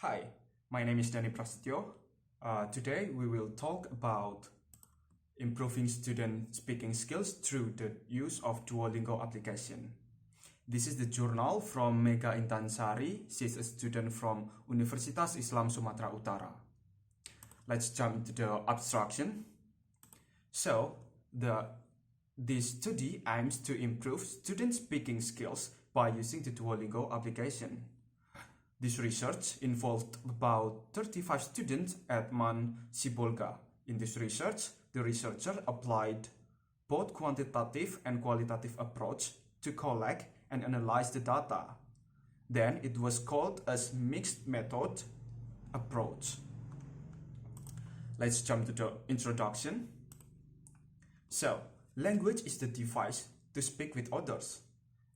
Hi, my name is Danny Prasetyo. Today we will talk about improving student speaking skills through the use of Duolingo application. This is the journal from Mega Intansari. She's a student from Universitas Islam Sumatera Utara. Let's jump into the abstraction. So, this study aims to improve student speaking skills by using the Duolingo application. This research involved about 35 students at Man Sibolga. In this research, the researcher applied both quantitative and qualitative approach to collect and analyze the data. Then it was called as mixed method approach. Let's jump to the introduction. So, language is the device to speak with others.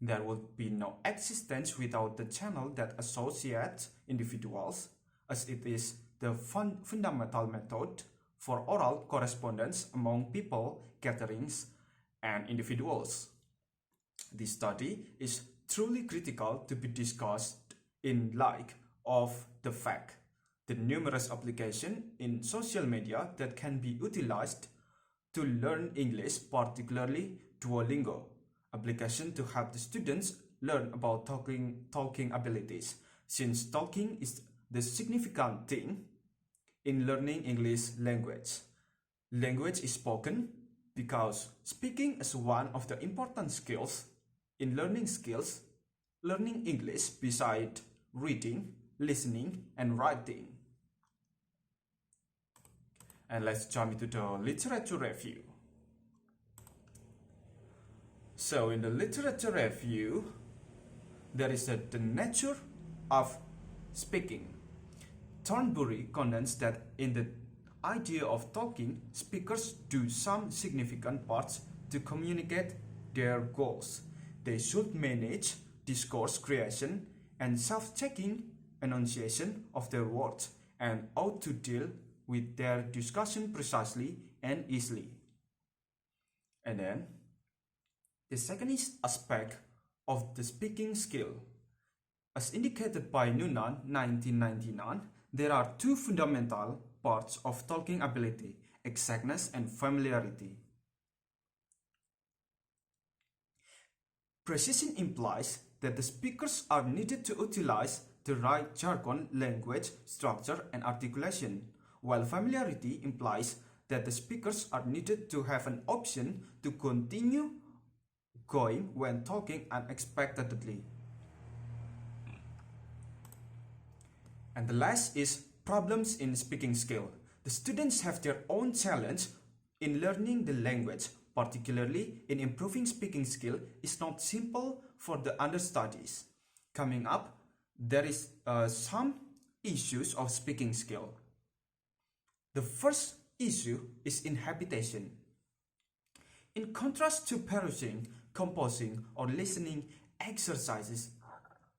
There would be no existence without the channel that associates individuals, as it is the fundamental method for oral correspondence among people, gatherings, and individuals. This study is truly critical to be discussed in light of the fact the numerous applications in social media that can be utilized to learn English, particularly Duolingo application to help the students learn about talking abilities, since talking is the significant thing in learning English language. Language is spoken because speaking is one of the important skills in learning English beside reading, listening, and writing. And let's jump into the literature review. So in the literature review, there is the nature of speaking. Thornbury contends that in the idea of talking, speakers do some significant parts to communicate their goals. They should manage discourse creation and self-checking enunciation of their words and ought to deal with their discussion precisely and easily. And then the second aspect of the speaking skill. As indicated by Noonan 1999, there are two fundamental parts of talking ability: exactness and familiarity. Precision implies that the speakers are needed to utilize the right jargon, language, structure, and articulation, while familiarity implies that the speakers are needed to have an option to continue going when talking unexpectedly. And the last is problems in speaking skill. The students have their own challenge in learning the language, particularly in improving speaking skill is not simple for the understudies. Coming up, there is some issues of speaking skill. The first issue is inhabitation. In contrast to perusing, composing, or listening exercises,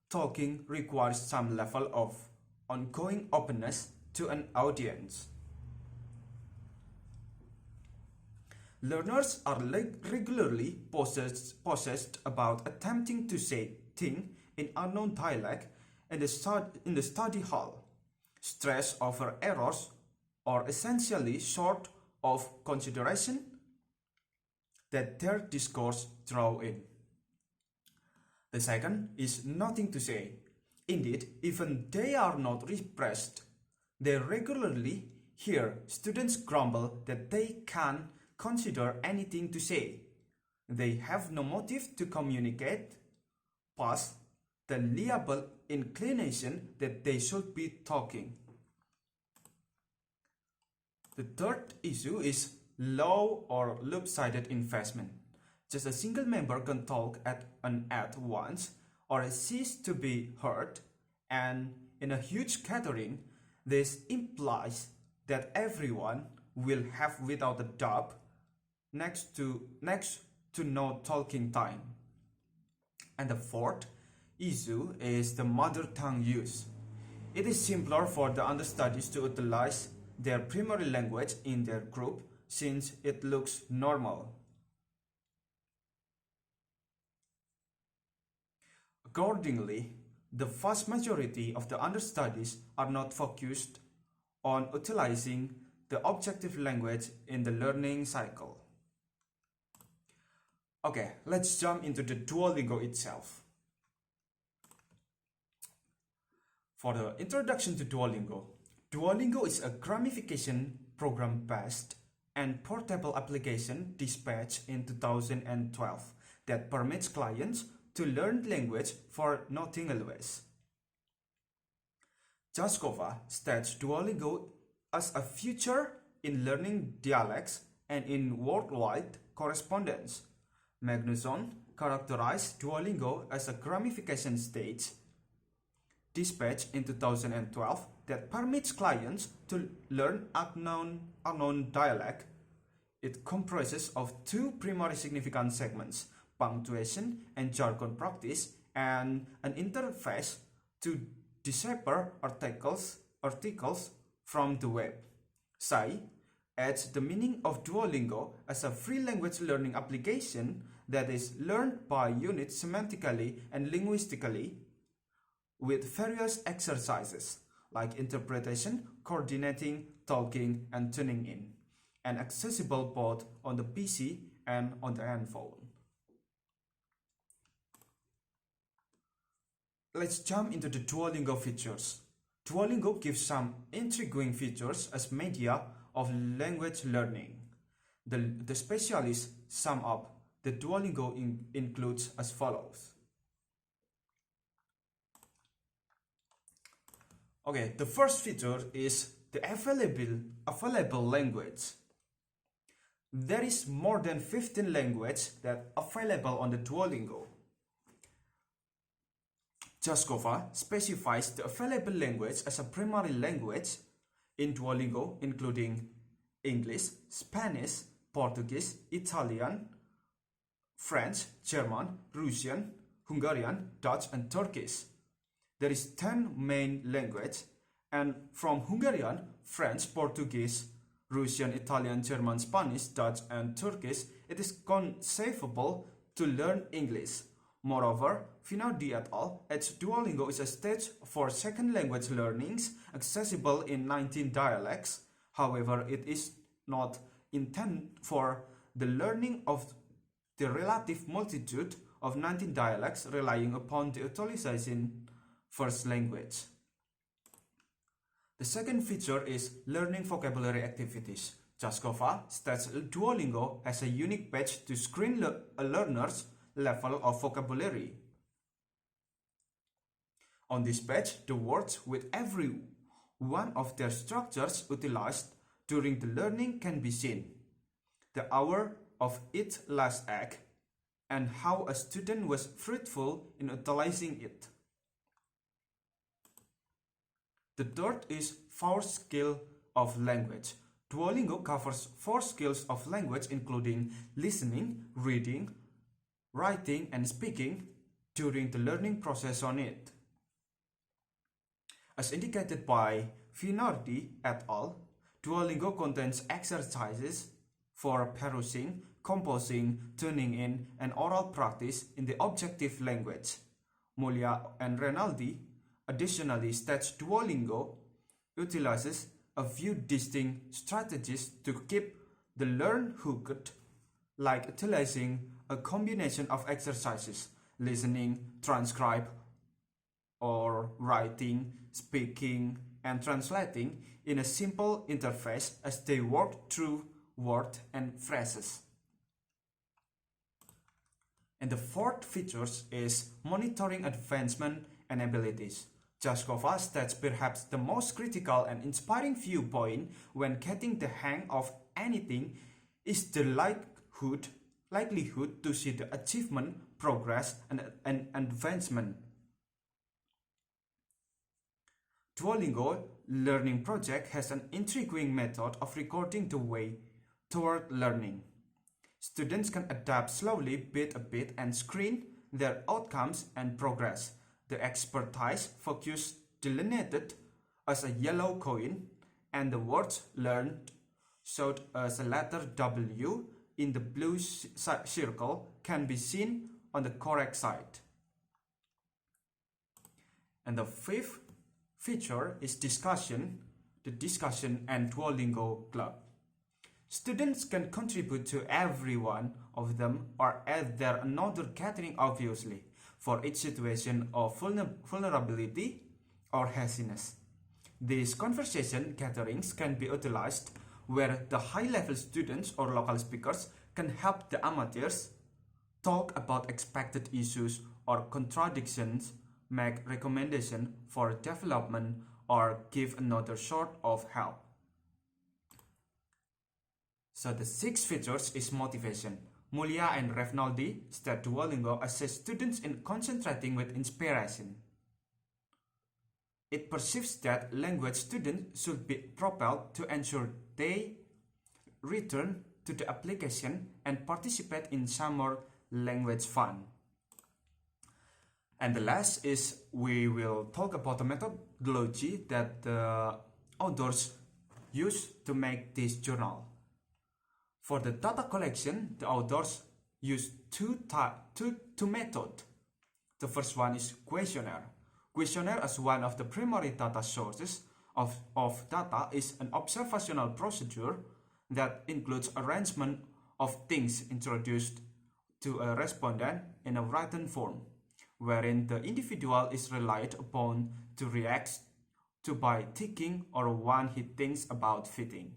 talking requires some level of ongoing openness to an audience. Learners are regularly possessed about attempting to say things in unknown dialect in the study hall. Stress over errors are essentially short of consideration that their discourse draw in. The second is nothing to say. Indeed, even they are not repressed. They regularly hear students grumble that they can't consider anything to say. They have no motive to communicate past the liable inclination that they should be talking. The third issue is low or lopsided investment. Just a single member can talk at an ad once or cease to be heard, and in a huge gathering, this implies that everyone will have without a doubt next to no talking time. And the fourth issue is the mother tongue use. It is simpler for the understudies to utilize their primary language in their group since it looks normal. Accordingly, the vast majority of the understudies are not focused on utilizing the objective language in the learning cycle. Okay, let's jump into the Duolingo itself. For the introduction to Duolingo, Duolingo is a gamification program-based and portable application dispatched in 2012 that permits clients to learn language for nothing always. Jaskova states Duolingo as a future in learning dialects and in worldwide correspondence. Magnusson characterized Duolingo as a gamification stage dispatched in 2012 that permits clients to learn unknown dialect. It comprises of two primary significant segments, punctuation and jargon practice, and an interface to decipher articles from the web. Sai adds the meaning of Duolingo as a free language learning application that is learned by units semantically and linguistically with various exercises like interpretation, coordinating, talking, and tuning in, and accessible both on the PC and on the handphone. Let's jump into the Duolingo features. Duolingo gives some intriguing features as media of language learning. The specialists sum up the Duolingo includes as follows. Okay, the first feature is the available language. There is more than 15 languages that are available on the Duolingo. Jaskova specifies the available language as a primary language in Duolingo, including English, Spanish, Portuguese, Italian, French, German, Russian, Hungarian, Dutch, and Turkish. There is 10 main languages, and from Hungarian, French, Portuguese, Russian, Italian, German, Spanish, Dutch, and Turkish, it is conceivable to learn English. Moreover, Finardi et al. Adds Duolingo is a stage for second language learnings accessible in 19 dialects. However, it is not intended for the learning of the relative multitude of 19 dialects relying upon the utilization first language. The second feature is learning vocabulary activities. Jaskova states Duolingo has a unique page to screen a learner's level of vocabulary. On this page, the words with every one of their structures utilized during the learning can be seen. The hour of its last egg and how a student was fruitful in utilizing it. The third is 4 skills of language. Duolingo covers 4 skills of language including listening, reading, writing, and speaking during the learning process on it. As indicated by Finardi et al., Duolingo contains exercises for perusing, composing, tuning in, and oral practice in the objective language. Mulia and Renaldi additionally states Duolingo utilizes a few distinct strategies to keep the learner hooked, like utilizing a combination of exercises, listening, transcribe, or writing, speaking, and translating in a simple interface as they work through words and phrases. And the fourth feature is monitoring advancement and abilities. Jaskova states perhaps the most critical and inspiring viewpoint when getting the hang of anything is the likelihood to see the achievement, progress, and advancement. Duolingo Learning Project has an intriguing method of recording the way toward learning. Students can adapt slowly bit a bit and screen their outcomes and progress. The expertise focus delineated as a yellow coin, and the words learned showed as a letter W in the blue circle can be seen on the correct side. And the fifth feature is discussion, the discussion and Duolingo club. Students can contribute to every one of them or add their another catering obviously for each situation of vulnerability or hastiness. These conversation gatherings can be utilized where the high-level students or local speakers can help the amateurs talk about expected issues or contradictions, make recommendations for development, or give another sort of help. So the sixth features is motivation. Mulia and Revnoldi state Duolingo assists students in concentrating with inspiration. It perceives that language students should be propelled to ensure they return to the application and participate in summer language fun. And the last is we will talk about the methodology that the authors use to make this journal. For the data collection, the authors use two methods. The first one is questionnaire. Questionnaire as one of the primary data sources of data is an observational procedure that includes arrangement of things introduced to a respondent in a written form, wherein the individual is relied upon to react to by thinking or one he thinks about fitting.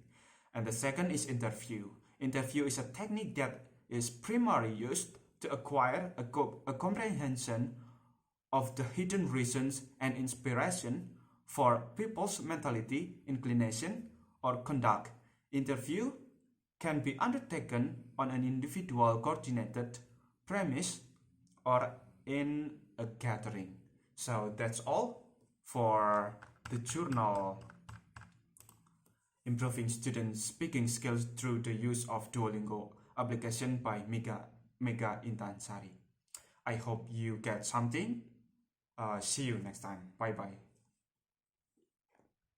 And the second is interview. Interview is a technique that is primarily used to acquire a comprehension of the hidden reasons and inspiration for people's mentality, inclination, or conduct. Interview can be undertaken on an individual coordinated premise or in a gathering. So that's all for the journal Improving Student Speaking Skills Through the Use of Duolingo application by Mega Intansari. I hope you get something. See you next time. Bye bye.